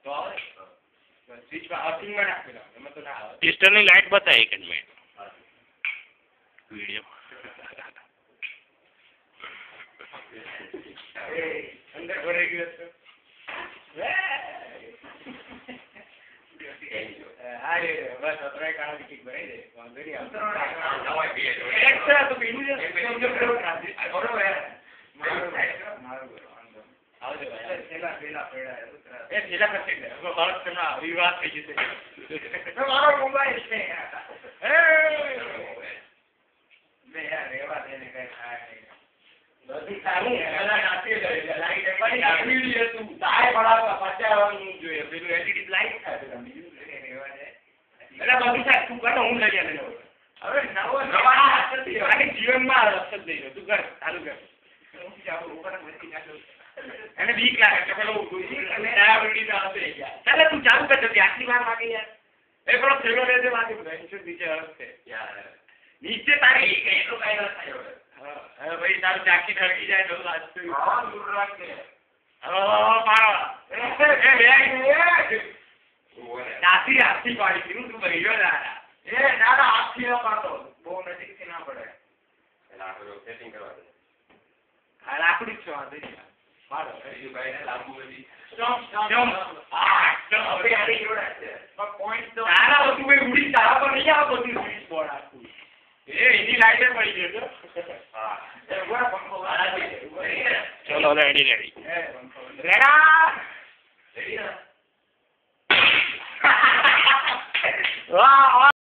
તો આવે સ્વિચ માં અર્થિંગ માં નાખેલો એમાં તો ના આવે પિસ્ટન ની લાઈટ બતાય એક મિનિટ વિડિયો અંદર ભરાઈ ગયો છે હારે બસ અતરાય કાળા ટિકિટ ભરાઈ દે વાંધો નહીં આવતો એક્સ્ટ્રા તો પીનું છે સમજો બરોબર આવજો ભાઈ પેલા પેડા એ પેલા કરશે હવે ભારત ના વિવાદ થઈ જશે મારો મોબાઈલ છે એ મે યાર રેવા દે ને કઈ થાય નહીં સારું પેલા નાખી દે લાઈટ પણ આ વિડિયો તું તાય બરાબર પચાવવાનું જોઈએ પેલું એલઈડી લાઈટ થાય પેલા બીજું રેવા દે એલા બધું સાહેબ તું કર હું લઈ આવ્યો હવે નવા આને જીવનમાં રસ્તો દઈ દો તું કર ચાલુ કર હું જાઉં ઉપર મસ્તી નાખું એને બીક લાગે કે પેલો અને આ વિડિયો આવશે યાર ચાલે તું ચાલુ કર દે આટલી વાર લાગે યાર એ પેલો થેલો લે છે વાગે નીચે નીચે હશે યાર નીચે તારે એટલો કાઈ ન થાય હવે ભાઈ તારું ચાકી ઢળકી જાય તો લાગતું હા દૂર રાખે હવે મારો ચાકી આખી પાડી દીધું તું ભરી ગયો દાદા એ દાદા આખી ન પાડતો બહુ નજીકથી ના પડે એલા આપણે સેટિંગ કરવા દે આ લાકડી છો આ દે મારો એ ભાઈ ને લાગુ બધી સ્ટોપ આ સ્ટોપ આપણે આરી જોડા છે પણ પોઈન્ટ તો આના બધું કોઈ ઉડી તારા પર નહીં આવે બધું સ્વિચ બોર્ડ આખું એ એની લાઈટ પડી ગયો હા એ ઉભા પંખો વાળા છે ચલો રેડી રેડી રેડા રેડી વાહ